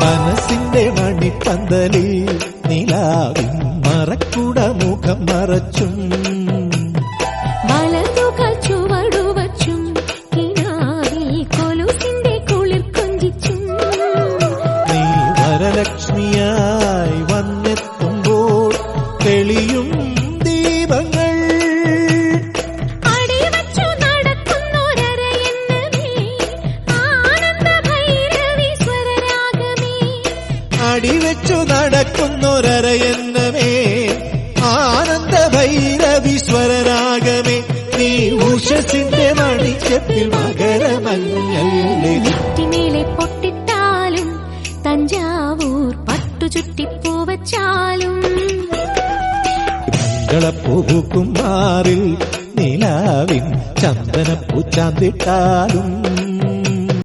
മനസ്സിന്റെ മണിപ്പന്തലിൽ നിലാവിൻ മറക്കുട മുഖം മറച്ചും വലതുകൾ ചുവടുവച്ചും കിനാവിൽ കൊലുസിന്റെ കുളിർ കൊഞ്ചിച്ചും നീ വരലക്ഷ്മിയായി വന്നെത്തുമ്പോൾ തെളിയും ദീപങ്ങൾ അടിവച്ചു നടക്കുന്നൊരരയെന്നമേ ആനന്ദ ഭൈരവി സ്വരരാഗമേ അടിവെച്ചു നടക്കുന്നൊരരയെന്നമേ ആനന്ദ ഭൈരവി സ്വരരാഗമേ നീ ഉഷസിന്റെ മണിച്ചപ്പിൽ മകരമഞ്ഞല്ലേ നെറ്റിമേലെ പൊട്ടിട്ടാലും തഞ്ചാവൂർ പട്ടുചുറ്റിപ്പൂവച്ചാലും മംഗളപ്പൂക്കും മാറിൽ നിലാവിൻ ചന്ദനപ്പൂച്ചാന്തിട്ടാലും